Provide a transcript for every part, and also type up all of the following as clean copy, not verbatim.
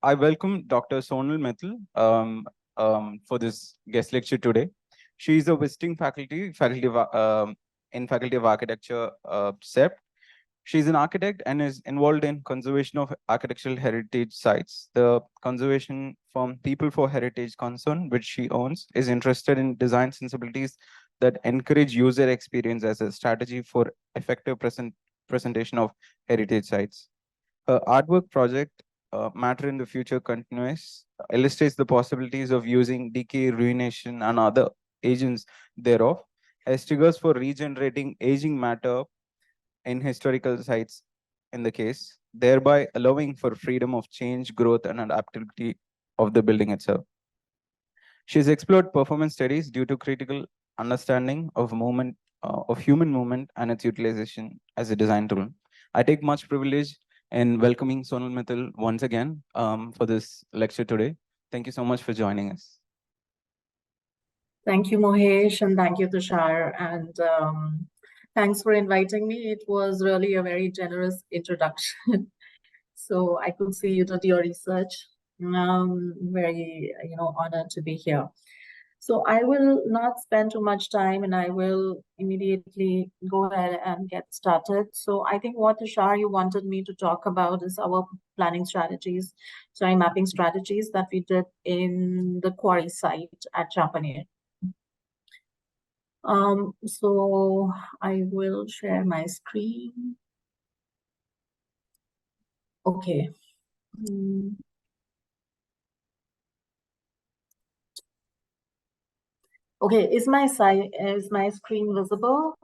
I welcome Dr. Sonal Mittal for this guest lecture today. She is a visiting in Faculty of Architecture, CEP. She is an architect and is involved in conservation of architectural heritage sites. The conservation firm People for Heritage Concern, which she owns, is interested in design sensibilities that encourage user experience as a strategy for effective presentation of heritage sites. Her artwork project, Matter in the Future Continuous, illustrates the possibilities of using decay, ruination, and other agents thereof as triggers for regenerating aging matter in historical sites in the case, thereby allowing for freedom of change, growth, and adaptability of the building itself. She's explored performance studies due to critical understanding of movement, of human movement and its utilization as a design tool. I take much privilege in welcoming Sonal Mittal once again for this lecture today. Thank you so much for joining us. Thank you, Mohesh, and thank you, Tushar, and thanks for inviting me. It was really a very generous introduction. So I could see you did your research. Very, honored to be here. So I will not spend too much time, and I will immediately go ahead and get started. So I think what, Tushar, you wanted me to talk about is our mapping strategies that we did in the C.A.R.E site at Champaner. So I will share my screen. Okay. Okay, is my screen visible?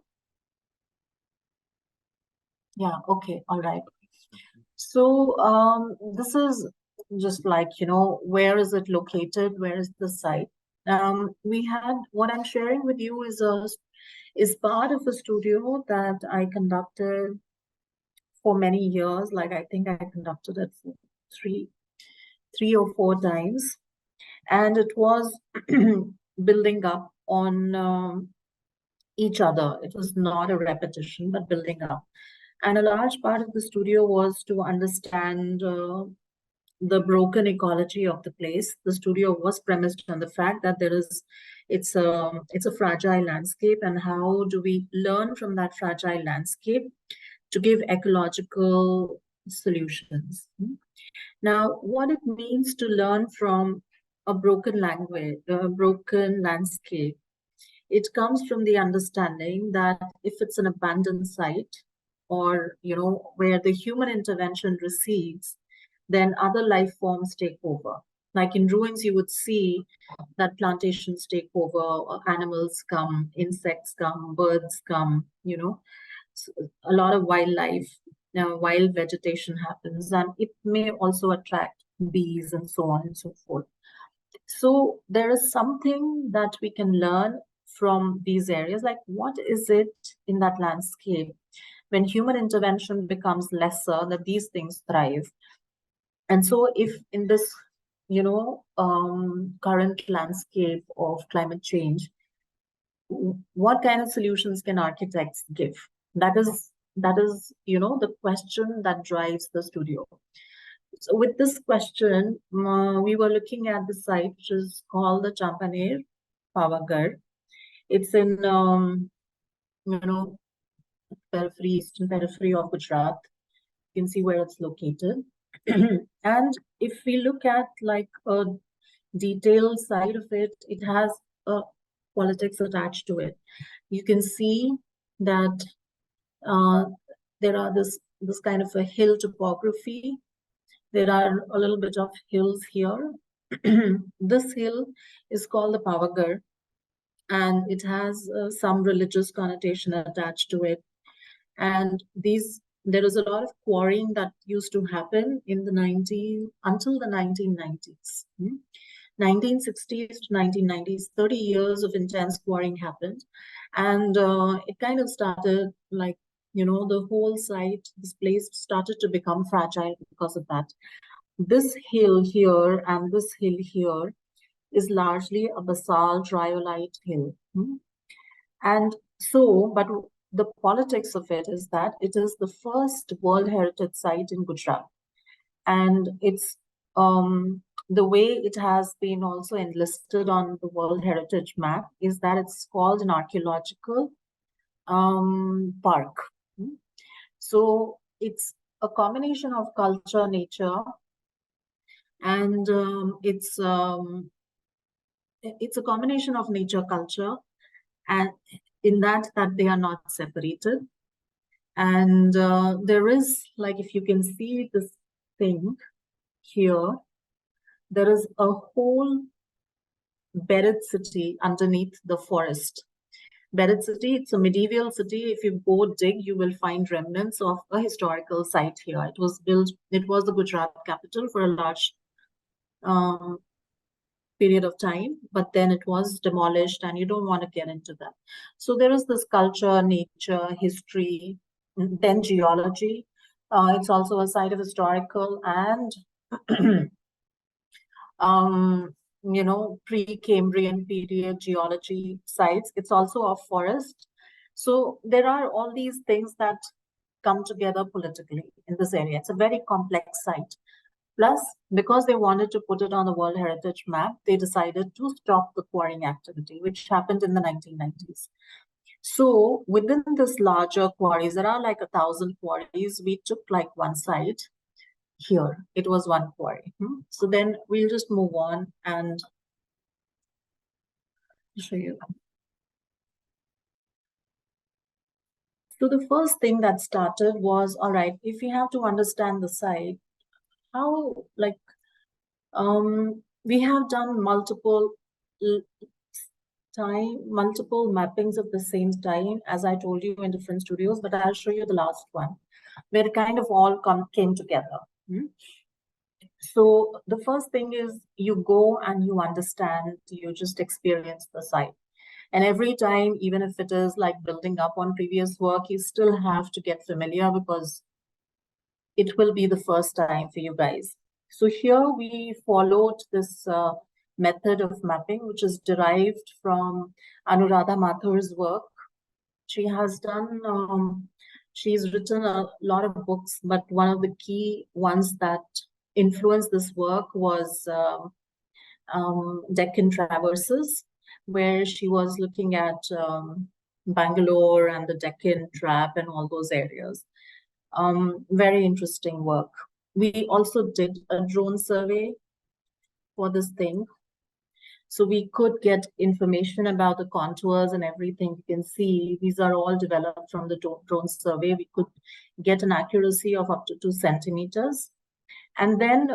Yeah, okay, all right. So this is just like, where is it located? Where is the site? What I'm sharing with you is part of a studio that I conducted for many years. Like, I think I conducted it for three or four times, and it was building up on each other. It was not a repetition, but building up. And a large part of the studio was to understand the broken ecology of the place. The studio was premised on the fact that it's a fragile landscape, and how do we learn from that fragile landscape to give ecological solutions. Now, what it means to learn from a broken landscape, it comes from the understanding that if it's an abandoned site, or where the human intervention recedes, then other life forms take over. Like in ruins, you would see that plantations take over, animals come, insects come, birds come, a lot of wildlife, wild vegetation happens, and it may also attract bees and so on and so forth. So there is something that we can learn from these areas, like what is it in that landscape when human intervention becomes lesser, that these things thrive. And so if in this current landscape of climate change, what kind of solutions can architects give? That is the question that drives the studio. So with this question, we were looking at the site, which is called the Champaner Pavagar. It's in eastern periphery of Gujarat. You can see where it's located. And if we look at like a detailed side of it, it has a politics attached to it. You can see that there are this kind of a hill topography. There are a little bit of hills here. This hill is called the Pavagar, and it has some religious connotation attached to it. And there is a lot of quarrying that used to happen in until the 1990s. 1960s to 1990s, 30 years of intense quarrying happened. And it kind of started like, the whole site, this place started to become fragile because of that. This hill here and this hill here is largely a basalt rhyolite hill. And so, but the politics of it is that it is the first World Heritage Site in Gujarat. And it's the way it has been also enlisted on the World Heritage Map is that it's called an archaeological park. So it's a combination of culture, nature, and it's a combination of nature, culture, and in that they are not separated. And there is, like, if you can see this thing here, there is a whole buried city underneath the forest. Buried city, it's a medieval city. If you go dig, you will find remnants of a historical site here. It was built, it was the Gujarat capital for a large period of time, but then it was demolished, and you don't want to get into that. So there is this culture, nature, history, then geology. It's also a site of historical and pre-Cambrian period geology sites. It's also a forest. So there are all these things that come together politically in this area. It's a very complex site. Plus, because they wanted to put it on the World Heritage Map, they decided to stop the quarrying activity, which happened in the 1990s. So within this larger quarries, there are like 1,000 quarries. We took like one site here. It was one quarry. So then we'll just move on and show you. So the first thing that started was, all right, if we have to understand the site, how, like, we have done multiple mappings of the same time, as I told you, in different studios, but I'll show you the last one, where it kind of all came together. So the first thing is you go and you understand, you just experience the site. And every time, even if it is like building up on previous work, you still have to get familiar because it will be the first time for you guys. So here we followed this method of mapping, which is derived from Anuradha Mathur's work. She has done, she's written a lot of books, but one of the key ones that influenced this work was Deccan Traverses, where she was looking at Bangalore and the Deccan Trap and all those areas. Very interesting work. We also did a drone survey for this thing. So we could get information about the contours and everything. You can see these are all developed from the drone survey. We could get an accuracy of up to 2 centimeters. And then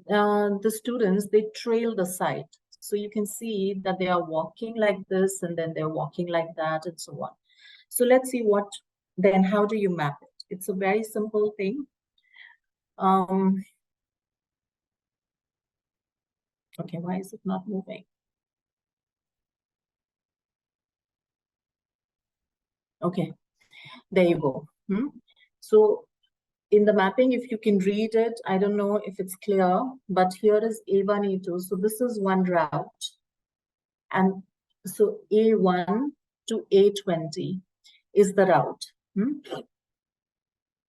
the students, they trail the site. So you can see that they are walking like this, and then they're walking like that, and so on. So let's see how do you map it? It's a very simple thing. Okay, why is it not moving? Okay, there you go. So in the mapping, if you can read it, I don't know if it's clear, but here is A1, A2. So this is one route. And so A1 to A20 is the route.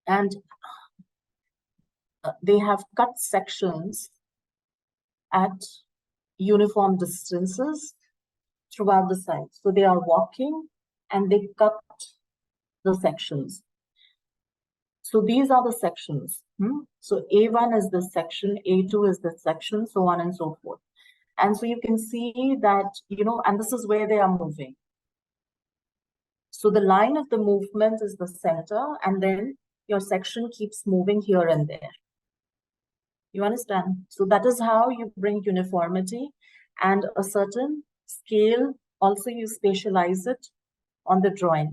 And they have cut sections at uniform distances throughout the site. So they are walking and they cut the sections. So these are the sections. So A1 is this section, A2 is this section, so on and so forth. And so you can see that, and this is where they are moving. So the line of the movement is the center, and then your section keeps moving here and there. You understand? So that is how you bring uniformity and a certain scale. Also, you spatialize it on the drawing.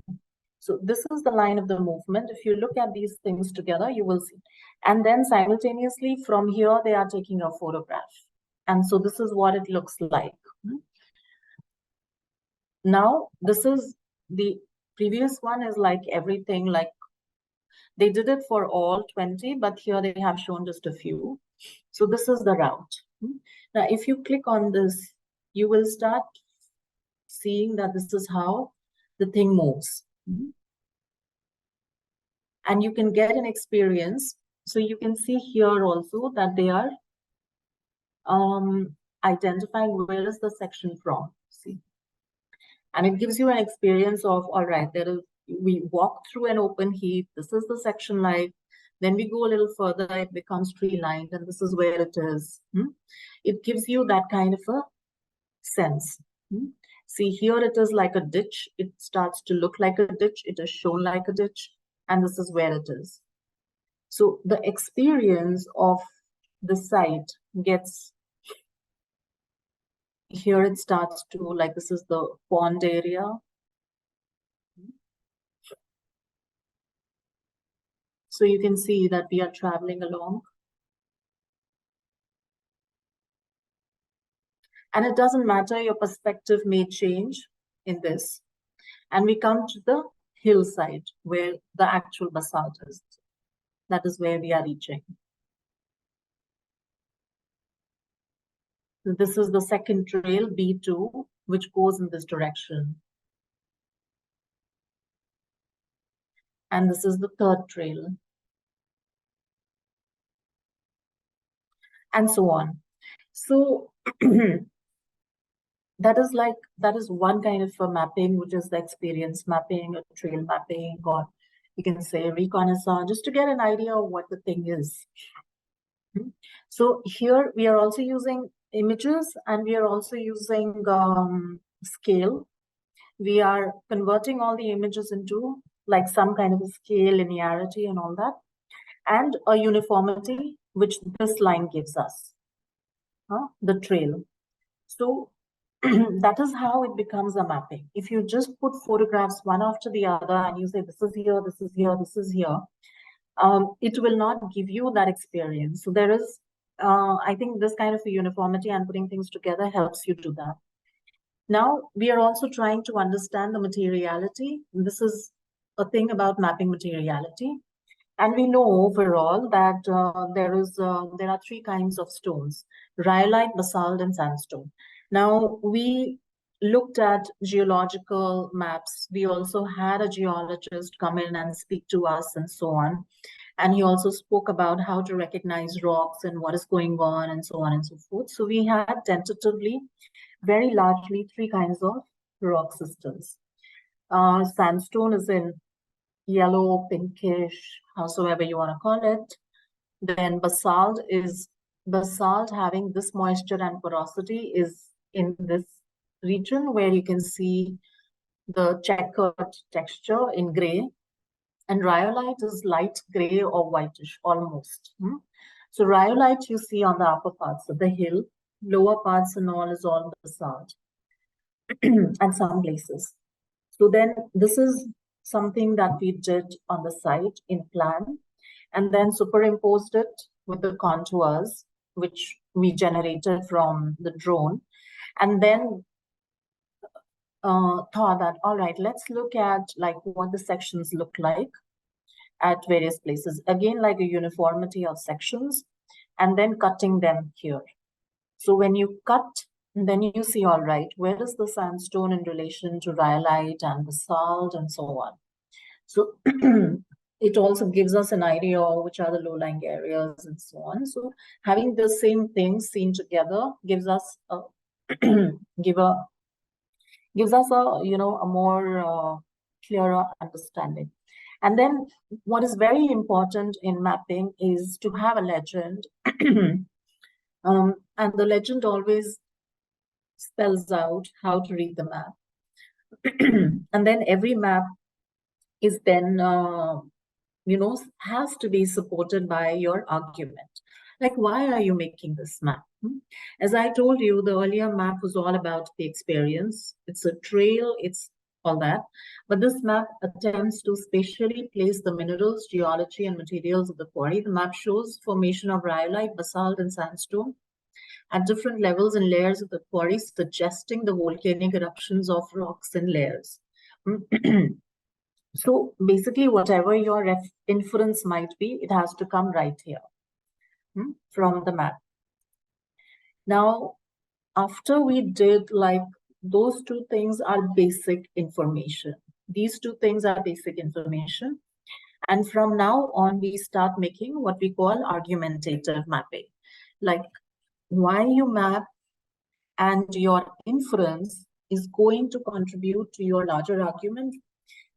So this is the line of the movement. If you look at these things together, you will see. And then simultaneously from here, they are taking a photograph. And so this is what it looks like. Now, this is the previous one is like everything, like they did it for all 20, but here they have shown just a few. So this is the route. Now, if you click on this, you will start seeing that this is how the thing moves. And you can get an experience So you can see here also that they are identifying where is the section from. See, and it gives you an experience of, all right, we walk through an open heath. This is the section like. Then we go a little further, it becomes tree lined, and this is where it is. It gives you that kind of a sense. See, here it is like a ditch. It starts to look like a ditch. It is shown like a ditch, and this is where it is. So the experience of the site gets, here it starts to, like, this is the pond area. So you can see that we are traveling along. And it doesn't matter, your perspective may change in this. And we come to the hillside where the actual basalt is. That is where we are reaching. So this is the second trail, B2, which goes in this direction. And this is the third trail. And so on. So that is one kind of a mapping, which is the experience mapping, or trail mapping, or you can say reconnaissance, just to get an idea of what the thing is. So here we are also using images, and we are also using scale. We are converting all the images into like some kind of a scale, linearity and all that, and a uniformity, which this line gives us, the trail. So that is how it becomes a mapping. If you just put photographs one after the other and you say, this is here, this is here, this is here, it will not give you that experience. So there is, I think this kind of a uniformity and putting things together helps you do that. Now, we are also trying to understand the materiality. This is a thing about mapping materiality. And we know overall that there are three kinds of stones: rhyolite, basalt, and sandstone. Now, we looked at geological maps. We also had a geologist come in and speak to us and so on. And he also spoke about how to recognize rocks and what is going on and so on and so forth. So we had tentatively, very largely, three kinds of rock systems. Sandstone is in yellow, pinkish, howsoever you want to call it. Then basalt having this moisture and porosity is in this region where you can see the checkered texture in gray. And rhyolite is light gray or whitish almost. So rhyolite you see on the upper parts of the hill, lower parts and all is all basalt and some places. So then this is something that we did on the site in plan, and then superimposed it with the contours, which we generated from the drone. And then thought that, all right, let's look at like what the sections look like at various places. Again, like a uniformity of sections, and then cutting them here. So when you cut, then you see, all right, where is the sandstone in relation to rhyolite and basalt and so on. So it also gives us an idea of which are the low-lying areas and so on. So having the same things seen together gives us a gives us a more clearer understanding. And then what is very important in mapping is to have a legend. And the legend always spells out how to read the map. And then every map is then, has to be supported by your argument. Like, why are you making this map? As I told you, the earlier map was all about the experience. It's a trail, it's all that. But this map attempts to spatially place the minerals, geology, and materials of the quarry. The map shows formation of rhyolite, basalt, and sandstone at different levels and layers of the quarry, suggesting the volcanic eruptions of rocks and layers. So basically, whatever your inference might be, it has to come right here from the map. Now, after we did, like, those two things are basic information. These two things are basic information. And from now on, we start making what we call argumentative mapping. Like why you map and your inference is going to contribute to your larger argument,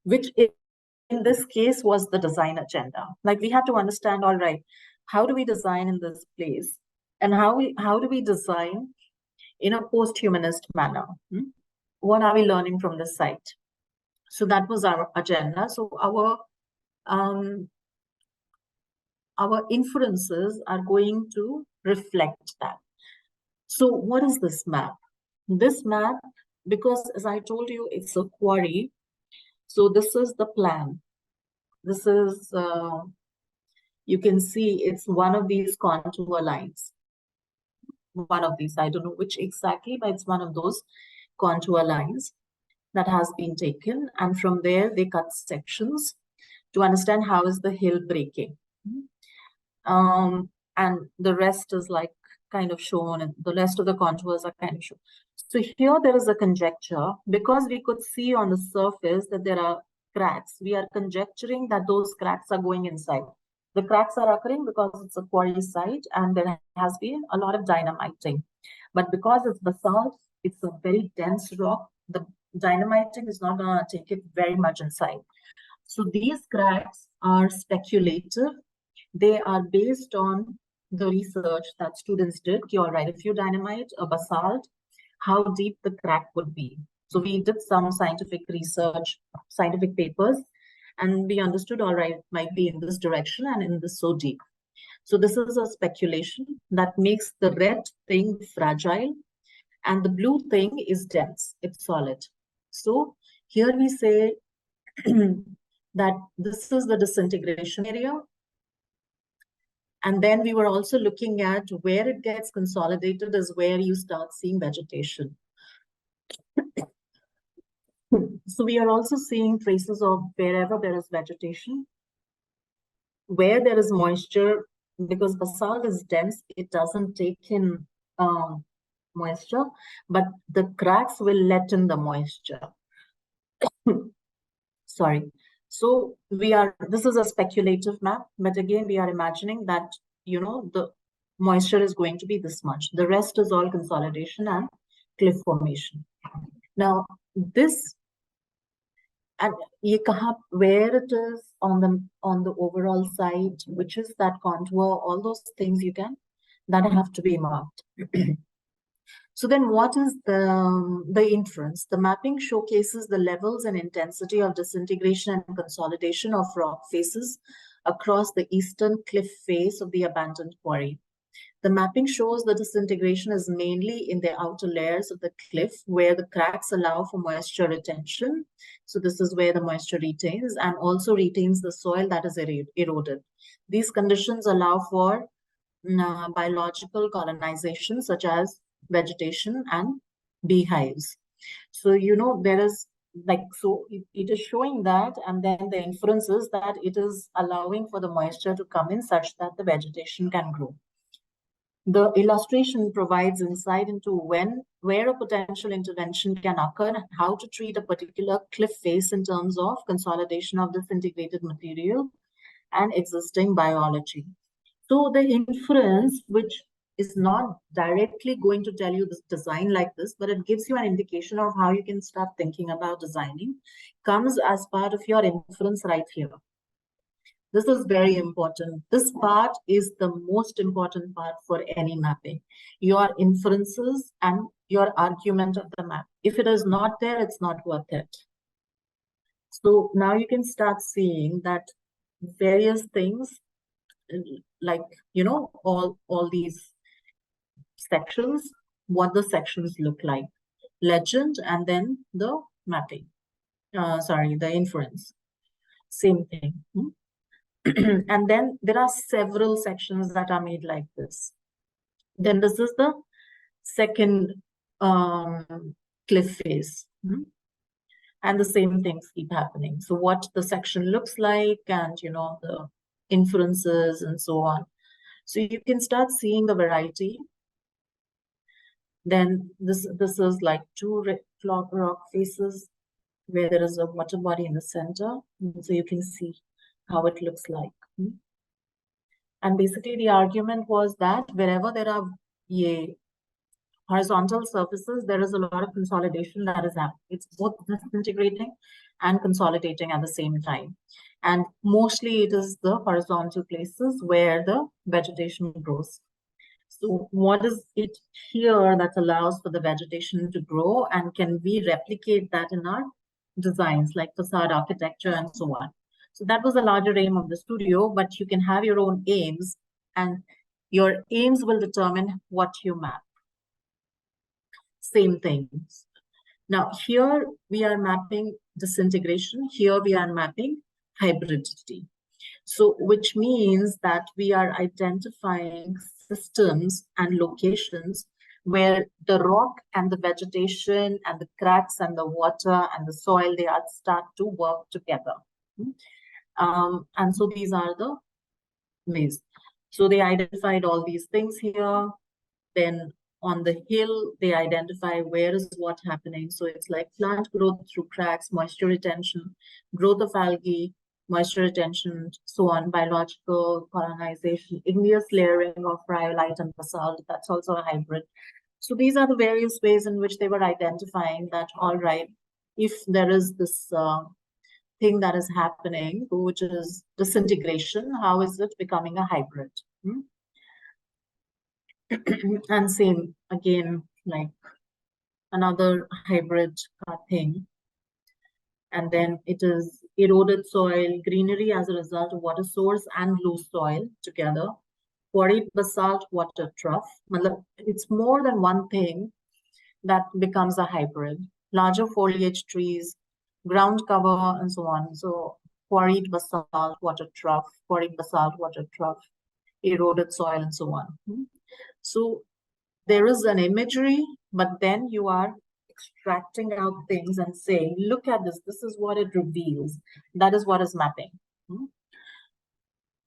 which in this case was the design agenda. Like we had to understand, all right, how do we design in this place? And how do we design in a post-humanist manner? What are we learning from this site? So that was our agenda. So our inferences are going to reflect that. So what is this map? This map, because as I told you, it's a quarry. So this is the plan. This is, you can see it's one of these contour lines. One of these, I don't know which exactly, but it's one of those contour lines that has been taken. And from there, they cut sections to understand how is the hill breaking. And the rest is like kind of shown, and the rest of the contours are kind of shown. So here there is a conjecture, because we could see on the surface that there are cracks. We are conjecturing that those cracks are going inside. The cracks are occurring because it's a quarry site and there has been a lot of dynamiting. But because it's basalt, it's a very dense rock, the dynamiting is not going to take it very much inside. So these cracks are speculative. They are based on the research that students did. All right, if you dynamite a basalt, how deep the crack would be. So we did some scientific research, scientific papers, and we understood, all right, it might be in this direction and in this so deep. So this is a speculation that makes the red thing fragile and the blue thing is dense, it's solid. So here we say that this is the disintegration area. And then we were also looking at where it gets consolidated is where you start seeing vegetation. So we are also seeing traces of wherever there is vegetation, where there is moisture, because basalt is dense, it doesn't take in moisture, but the cracks will let in the moisture. Sorry. So this is a speculative map, but again, we are imagining that, the moisture is going to be this much. The rest is all consolidation and cliff formation. Now, this, and where it is on the overall site, which is that contour, all those things that have to be marked. So then what is the inference? The mapping showcases the levels and intensity of disintegration and consolidation of rock faces across the eastern cliff face of the abandoned quarry. The mapping shows the disintegration is mainly in the outer layers of the cliff where the cracks allow for moisture retention. So this is where the moisture retains and also retains the soil that is eroded. These conditions allow for biological colonization such as vegetation and beehives. So, there is so it is showing that, and then the inference is that it is allowing for the moisture to come in such that the vegetation can grow. The illustration provides insight into where a potential intervention can occur and how to treat a particular cliff face in terms of consolidation of this integrated material and existing biology. So the inference, which is not directly going to tell you this design like this, but it gives you an indication of how you can start thinking about designing, comes as part of your inference right here. This is very important. This part is the most important part for any mapping. Your inferences and your argument of the map. If it is not there, it's not worth it. So now you can start seeing that various things, like, all these sections, what the sections look like. Legend and then the mapping. The inference. Same thing. And then there are several sections that are made like this. Then this is the second cliff face. And the same things keep happening. So what the section looks like and, the inferences and so on. So you can start seeing the variety. Then this is like two rock faces where there is a water body in the center. So you can see how it looks like. And basically the argument was that wherever there are horizontal surfaces, there is a lot of consolidation that is happening. It's both disintegrating and consolidating at the same time. And mostly it is the horizontal places where the vegetation grows. So what is it here that allows for the vegetation to grow, and can we replicate that in our designs like facade architecture and so on? So that was the larger aim of the studio, but you can have your own aims, and your aims will determine what you map. Same things. Now here we are mapping disintegration, here we are mapping hybridity. So which means that we are identifying systems and locations where the rock and the vegetation and the cracks and the water and the soil, they are start to work together. And so these are the ways. So they identified all these things here. Then on the hill, they identify where is what happening. So it's like plant growth through cracks, moisture retention, growth of algae, moisture retention, so on, biological colonization, igneous layering of rhyolite and basalt. That's also a hybrid. So these are the various ways in which they were identifying that, all right, if there is this thing that is happening, which is disintegration, how is it becoming a hybrid? And same again, like another hybrid thing. And then it is eroded soil, greenery as a result of water source and loose soil together, quarried basalt water trough. It's more than one thing that becomes a hybrid. Larger foliage trees, ground cover, and so on. So quarried basalt water trough, quarried basalt water trough, eroded soil, and so on. So there is an imagery, but then you are extracting out things and saying, look at this, this is what it reveals. That is what is mapping.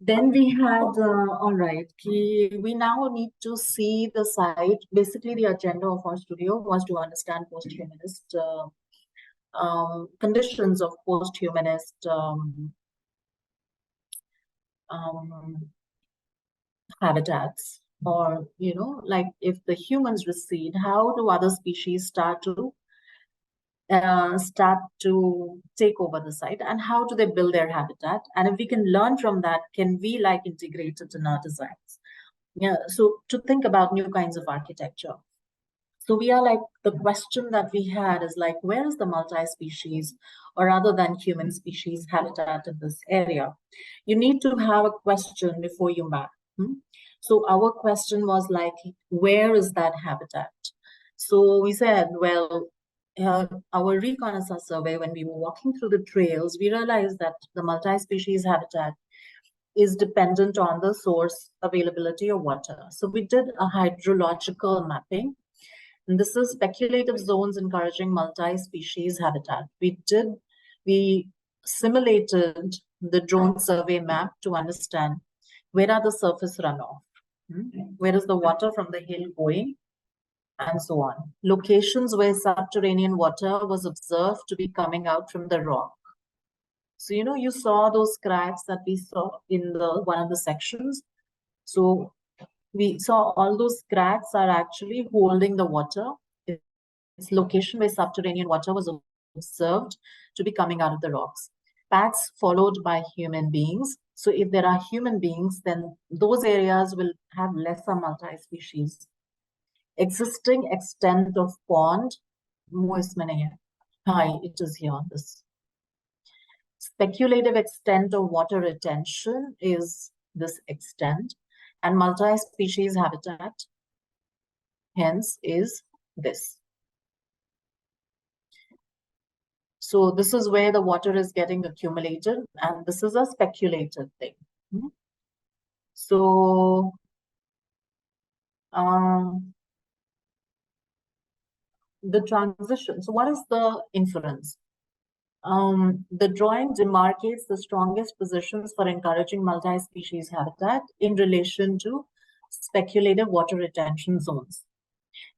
Then we had, all right, we now need to see the site. Basically, the agenda of our studio was to understand post-humanist conditions of post-humanist habitats. Or, you know, like if the humans recede, how do other species start to take over the site, and how do they build their habitat? And if we can learn from that, can we like integrate it in our designs? Yeah, so to think about new kinds of architecture. So we are like, the question that we had is like, where is the multi-species or other than human species habitat in this area? You need to have a question before you map. So our question was like, where is that habitat? So we said, well, our reconnaissance survey, when we were walking through the trails, we realized that the multi-species habitat is dependent on the source availability of water. So we did a hydrological mapping, and this is speculative zones encouraging multi-species habitat. We simulated the drone survey map to understand where are the surface runoff, where is the water from the hill going, and so on. Locations where subterranean water was observed to be coming out from the rock. So, you know, you saw those cracks that we saw in one of the sections. So we saw all those cracks are actually holding the water. It's location where subterranean water was observed to be coming out of the rocks. Paths followed by human beings. So if there are human beings, then those areas will have lesser multi-species. Existing extent of pond, it is here, this. Speculative extent of water retention is this extent, and multi-species habitat, hence, is this. So this is where the water is getting accumulated, and this is a speculative thing. So the transition. So what is the inference? The drawing demarcates the strongest positions for encouraging multi-species habitat in relation to speculative water retention zones.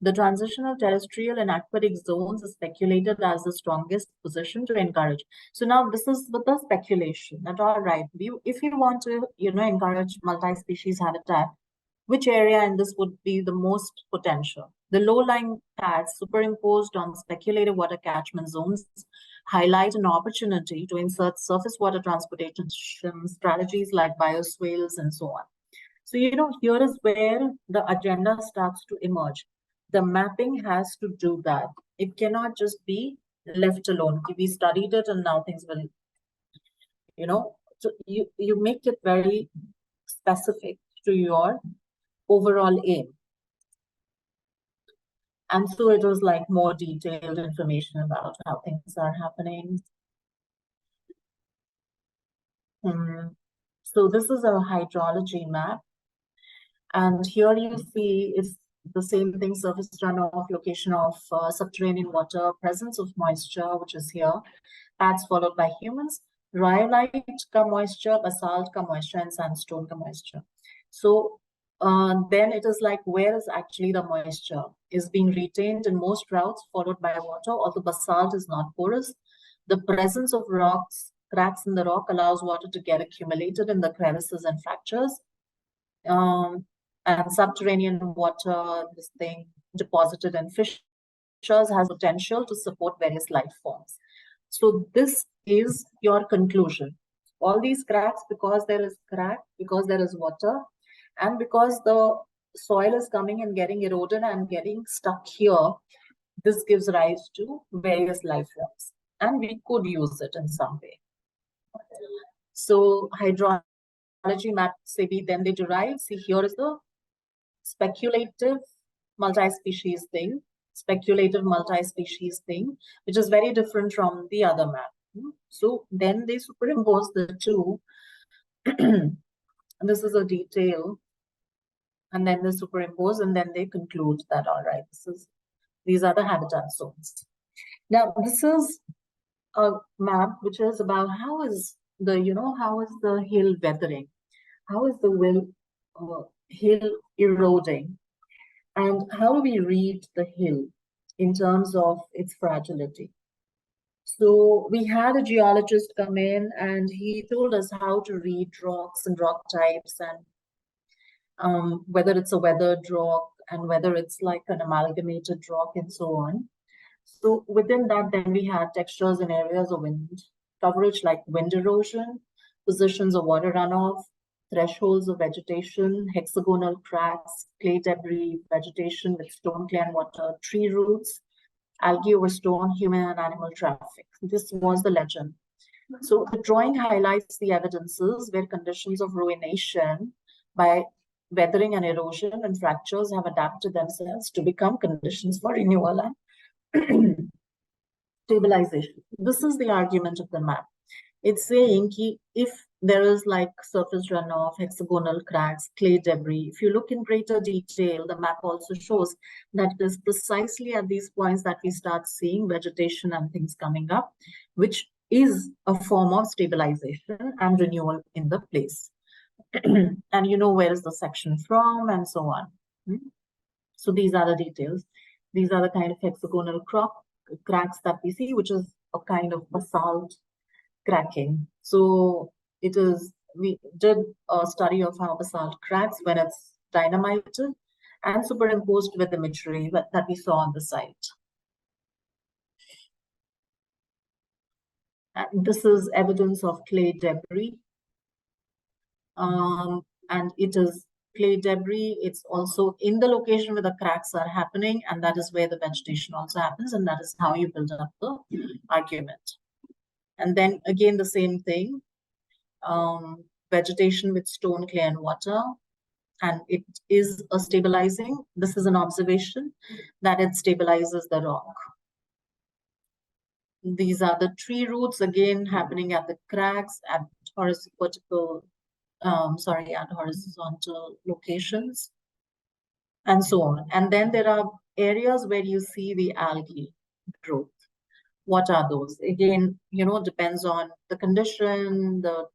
The transitional terrestrial and aquatic zones is speculated as the strongest position to encourage. So now this is with the speculation that, all right, if you want to, encourage multi-species habitat, which area in this would be the most potential? The low-lying pads superimposed on speculative water catchment zones highlight an opportunity to insert surface water transportation strategies like bioswales and so on. So, here is where the agenda starts to emerge. The mapping has to do that. It cannot just be left alone. We studied it and now things will, so you make it very specific to your overall aim. And so it was like more detailed information about how things are happening. So this is a hydrology map. And here you see is the same thing: surface runoff, location of subterranean water, presence of moisture, which is here, pads followed by humans, rhyolite ka moisture, basalt ka moisture, and sandstone ka moisture. So then it is like, where is actually the moisture? Is being retained in most routes, followed by water, or the basalt is not porous. The presence of rocks, cracks in the rock allows water to get accumulated in the crevices and fractures. And subterranean water, this thing deposited in fissures, has potential to support various life forms. So this is your conclusion. All these cracks, because there is crack, because there is water, and because the soil is coming and getting eroded and getting stuck here, this gives rise to various life forms. And we could use it in some way. So hydrology map, SEBI, then they derive. See, here is the speculative multi-species thing, which is very different from the other map. So then they superimpose the two. This is a detail, and then they superimpose, and then they conclude that, all right, these are the habitat zones. Now this is a map which is about how is the hill weathering, how is the hill eroding, and how do we read the hill in terms of its fragility. So we had a geologist come in and he told us how to read rocks and rock types, and whether it's a weathered rock and whether it's like an amalgamated rock and so on. So within that, then we had textures and areas of wind coverage like wind erosion, positions of water runoff, thresholds of vegetation, hexagonal cracks, clay debris, vegetation with stone, clay, and water, tree roots, algae over stone, human and animal traffic. This was the legend. So the drawing highlights the evidences where conditions of ruination by weathering and erosion and fractures have adapted themselves to become conditions for renewal and stabilization. This is the argument of the map. It's saying if there is like surface runoff, hexagonal cracks, clay debris, if you look in greater detail, the map also shows that it is precisely at these points that we start seeing vegetation and things coming up, which is a form of stabilization and renewal in the place. And where is the section from and so on. So these are the details. These are the kind of hexagonal cracks that we see, which is a kind of basalt cracking. So we did a study of how basalt cracks when it's dynamited and superimposed with imagery that we saw on the site. And this is evidence of clay debris. And it is clay debris. It's also in the location where the cracks are happening, and that is where the vegetation also happens, and that is how you build up the argument. And then again, the same thing, vegetation with stone, clay, and water, and it is a stabilizing. This is an observation that it stabilizes the rock. These are the tree roots, again, happening at the cracks, at horizontal locations, and so on. And then there are areas where you see the algae growth. What are those? Again, depends on the condition, the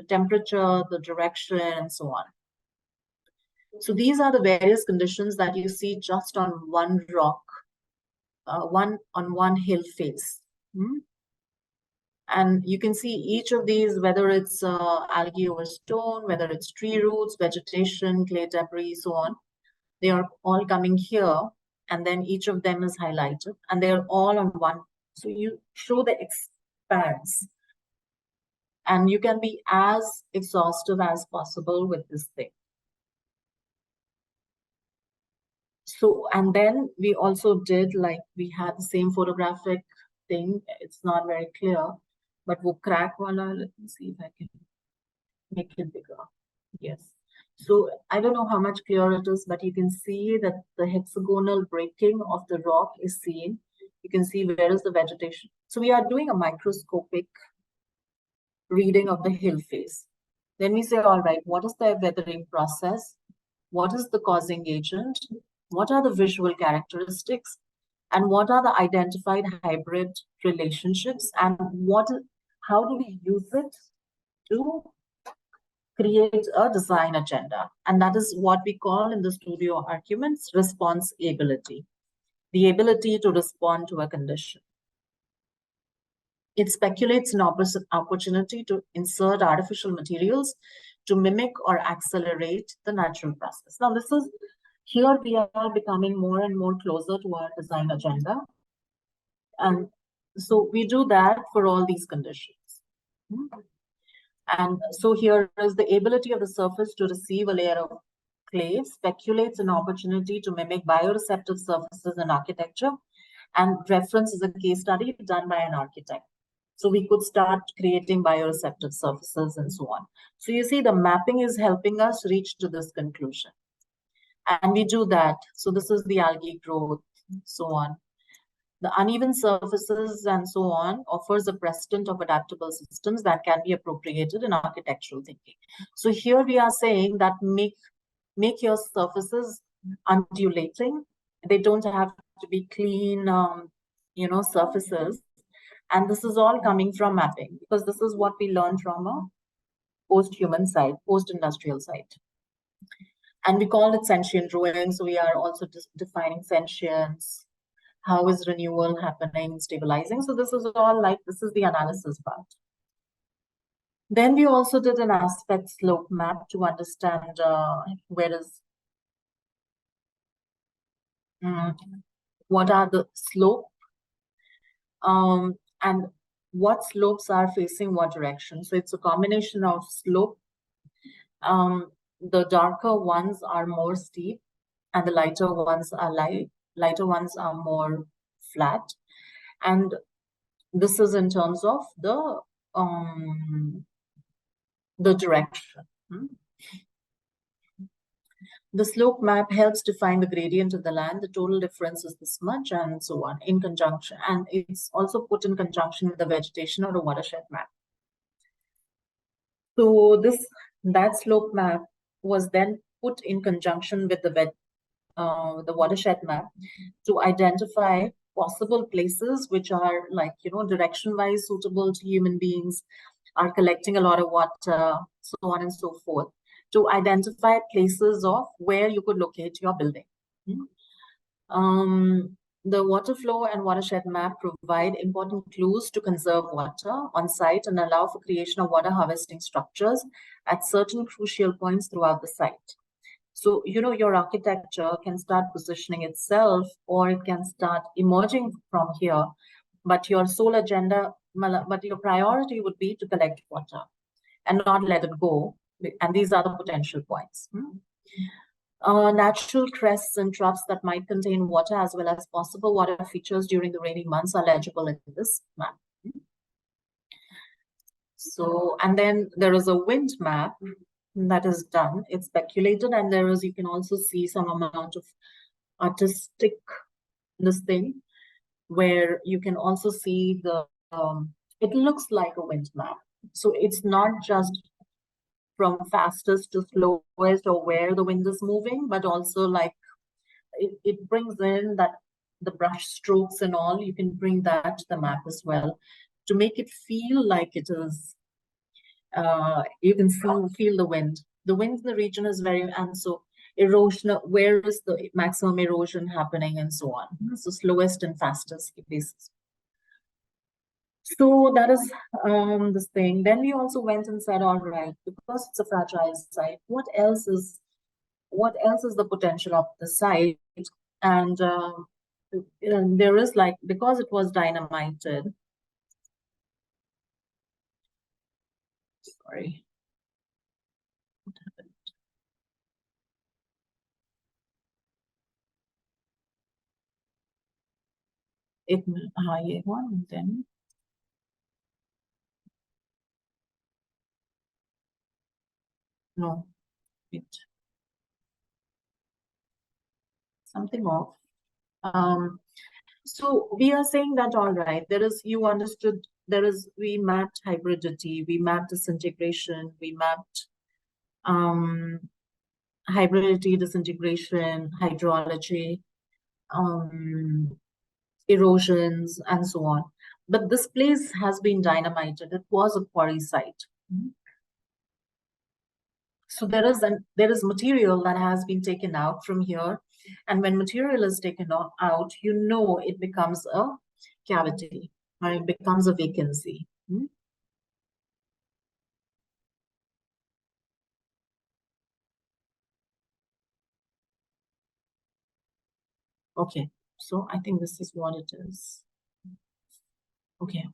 temperature, the direction, and so on. So these are the various conditions that you see just on one rock, one hill face. And you can see each of these, whether it's algae over stone, whether it's tree roots, vegetation, clay debris, so on. They are all coming here, and then each of them is highlighted, and they're all on one. So you show the expanse, and you can be as exhaustive as possible with this thing. So, and then we also did, like, we had the same photographic thing. It's not very clear, but we'll crack one. Let me see if I can make it bigger. Yes. So I don't know how much clearer it is, but you can see that the hexagonal breaking of the rock is seen. You can see where is the vegetation. So we are doing a microscopic reading of the hill face. Then we say, all right, what is the weathering process? What is the causing agent? What are the visual characteristics? And what are the identified hybrid relationships? And how do we use it to create a design agenda? And that is what we call in the studio arguments response ability, the ability to respond to a condition. It speculates an opportunity to insert artificial materials to mimic or accelerate the natural process. Now, here we are becoming more and more closer to our design agenda. And so we do that for all these conditions. And so here is the ability of the surface to receive a layer of clay speculates an opportunity to mimic bioreceptive surfaces in architecture, and reference is a case study done by an architect. So we could start creating bioreceptive surfaces and so on. So you see the mapping is helping us reach to this conclusion. And we do that. So this is the algae growth, so on. The uneven surfaces and so on offers a precedent of adaptable systems that can be appropriated in architectural thinking. So here we are saying that make your surfaces undulating. They don't have to be clean, surfaces. And this is all coming from mapping, because this is what we learned from a post-human side, post-industrial side. And we call it sentient ruin. So we are also defining sentience. How is renewal happening, stabilizing? So this is all this is the analysis part. Then we also did an aspect slope map to understand what are the slope and what slopes are facing what direction. So it's a combination of slope. The darker ones are more steep, and the lighter ones are more flat. And this is in terms of the direction. The slope map helps define the gradient of the land. The total difference is this much, and so on, in conjunction. And it's also put in conjunction with the vegetation or the watershed map. So that slope map was then put in conjunction with the watershed map to identify possible places which are direction-wise suitable to human beings, are collecting a lot of water, so on and so forth, to identify places of where you could locate your building. The water flow and watershed map provide important clues to conserve water on site and allow for creation of water harvesting structures at certain crucial points throughout the site. So, your architecture can start positioning itself, or it can start emerging from here, but your sole agenda, but your priority would be to collect water and not let it go. And these are the potential points. Natural crests and troughs that might contain water as well as possible water features during the rainy months are legible in this map. So, and then there is a wind map that is done. It's speculated, and you can also see some amount of artistic this thing, where you can also see it looks like a wind map. So it's not just from fastest to slowest or where the wind is moving, but also it brings in that the brush strokes and all, you can bring that to the map as well to make it feel like it is, you can feel the wind. The wind in the region is and so erosion, where is the maximum erosion happening, and so on. So slowest and fastest basis. So that is this thing. Then we also went and said, all right, because it's a fragile site, what else is the potential of the site? And there is, like, because it was dynamited. Sorry. What happened? ये one, then no, it something off. So we are saying that, all right, you understood, we mapped hybridity, we mapped disintegration, we mapped hybridity, disintegration, hydrology, erosions, and so on. But this place has been dynamited. It was a quarry site. So there is material that has been taken out from here. And when material is taken out, it becomes a cavity, or it becomes a vacancy. Okay, so I think this is what it is. Okay,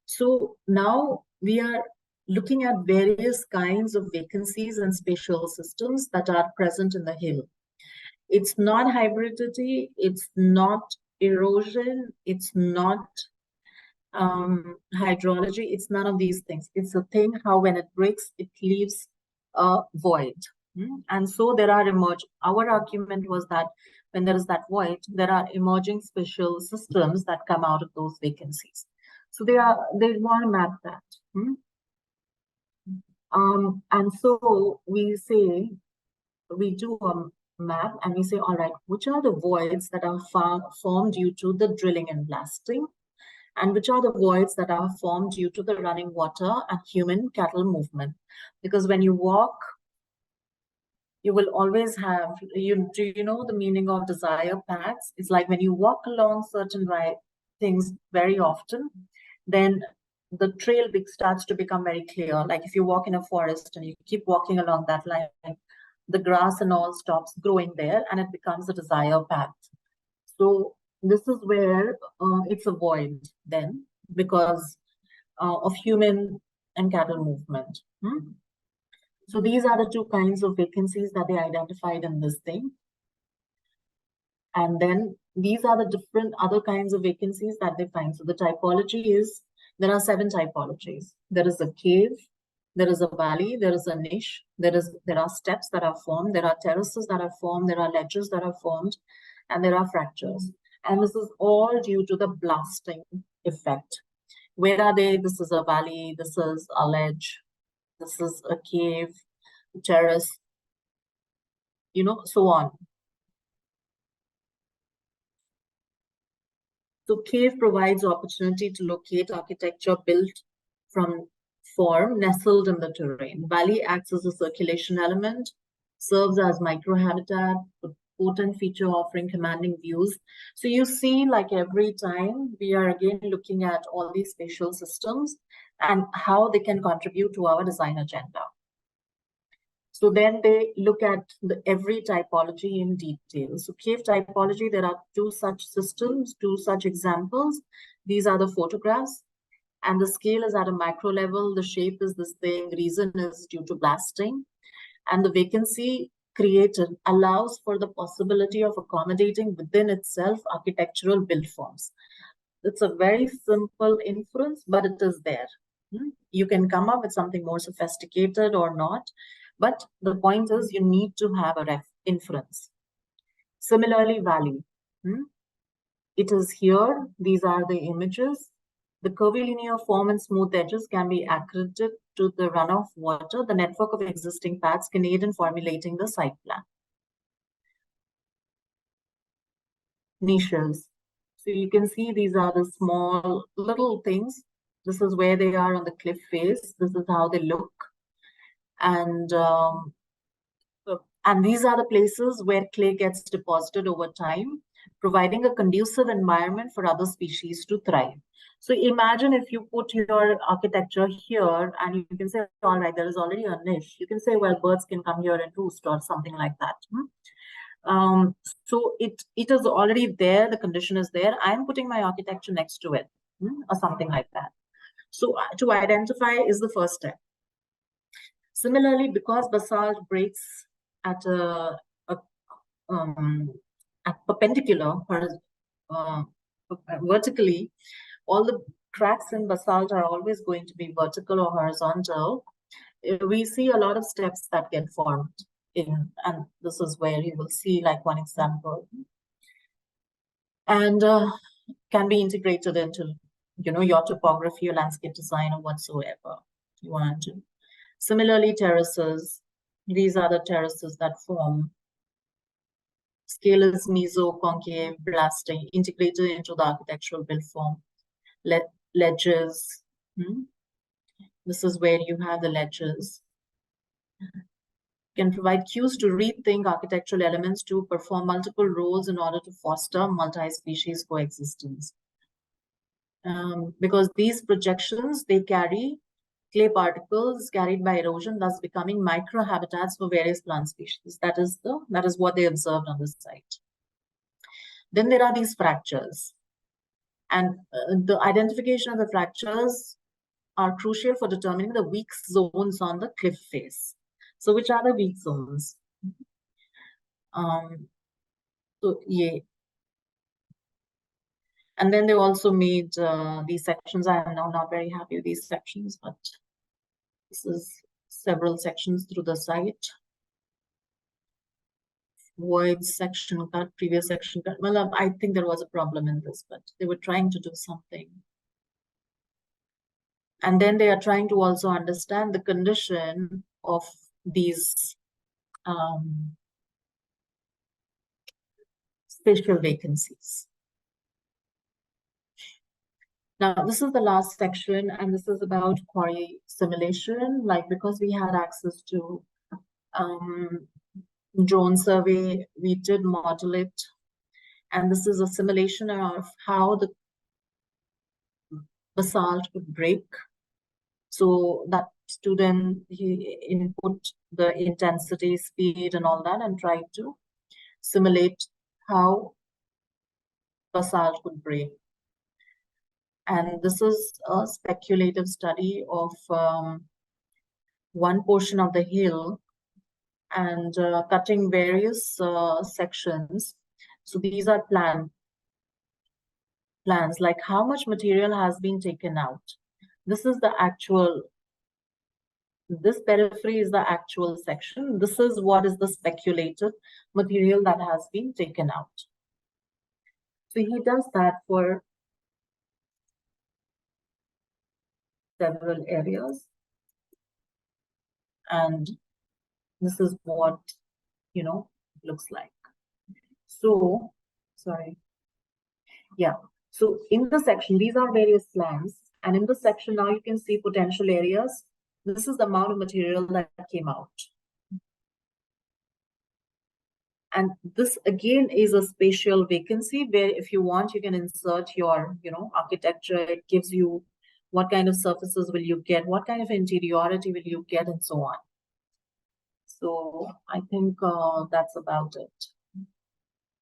so now we are looking at various kinds of vacancies and spatial systems that are present in the hill. It's not hybridity, it's not erosion, it's not hydrology, it's none of these things. It's a thing how when it breaks, it leaves a void. And so our argument was that when there is that void, there are emerging spatial systems that come out of those vacancies. So they want to map that. And so we do a map and we say, all right, which are the voids that are formed due to the drilling and blasting? And which are the voids that are formed due to the running water and human cattle movement? Because when you walk, you will always have, do you know the meaning of desire paths? It's like when you walk along certain things very often, then the trail starts to become very clear. Like if you walk in a forest and you keep walking along that line, the grass and all stops growing there and it becomes a desire path. So this is where it's a void then, because of human and cattle movement. So these are the two kinds of vacancies that they identified in this thing. And then these are the different other kinds of vacancies that they find. So the typology is, there are 7 typologies. There is a cave, there is a valley, there is a niche, there are steps that are formed, there are terraces that are formed, there are ledges that are formed, and there are fractures. And this is all due to the blasting effect. Where are they? This is a valley, this is a ledge, this is a cave, terrace, so on. So cave provides opportunity to locate architecture built from form nestled in the terrain. Valley acts as a circulation element, serves as microhabitat, a potent feature offering commanding views. So you see, like every time, we are again looking at all these spatial systems and how they can contribute to our design agenda. So then they look at every typology in detail. So cave typology, there are 2 such systems, 2 such examples. These are the photographs. And the scale is at a macro level. The shape is this thing. Reason is due to blasting. And the vacancy created allows for the possibility of accommodating within itself architectural build forms. It's a very simple inference, but it is there. You can come up with something more sophisticated or not. But the point is, you need to have a inference. Similarly, valley. It is here. These are the images. The curvilinear form and smooth edges can be accredited to the runoff water. The network of existing paths can aid in formulating the site plan. Niches. So you can see these are the small little things. This is where they are on the cliff face. This is how they look. And And these are the places where clay gets deposited over time, providing a conducive environment for other species to thrive. So imagine if you put your architecture here and you can say, all right, there is already a niche. You can say, well, birds can come here and roost or something like that. So it is already there, the condition is there. I'm putting my architecture next to it, or something like that. So to identify is the first step. Similarly, because basalt breaks at at perpendicular vertically, all the cracks in basalt are always going to be vertical or horizontal. We see a lot of steps that get formed in, and this is where you will see like one example, and can be integrated into your topography or landscape design or whatsoever you want to. Similarly, terraces, these are the terraces that form. Scale is meso-concave blasting integrated into the architectural build form. Ledges. This is where you have the ledges. Can provide cues to rethink architectural elements to perform multiple roles in order to foster multi-species coexistence. Because these projections, they carry clay particles carried by erosion, thus becoming microhabitats for various plant species. That is what they observed on the site. Then there are these fractures, and the identification of the fractures are crucial for determining the weak zones on the cliff face. So which are the weak zones? So yeah. And then they also made these sections. I am now not very happy with these sections, but this is several sections through the site. Void section cut, previous section cut. Well, I think there was a problem in this, but they were trying to do something. And then they are trying to also understand the condition of these spatial vacancies. Now, this is the last section, and this is about C.A.R.E simulation. Like, because we had access to drone survey, we did model it. And this is a simulation of how the basalt would break. So that student, he input the intensity, speed, and all that, and tried to simulate how basalt would break. And this is a speculative study of one portion of the hill and cutting various sections. So these are plans, like how much material has been taken out. This is the actual, this periphery is the actual section. This is what is the speculated material that has been taken out. So he does that for several areas. And this is what, looks like. So, sorry. Yeah. So in the section, these are various plans. And in the section now you can see potential areas. This is the amount of material that came out. And this again is a spatial vacancy where if you want, you can insert your, architecture. It gives you what kind of surfaces will you get, what kind of interiority will you get, and so on. So I think that's about it.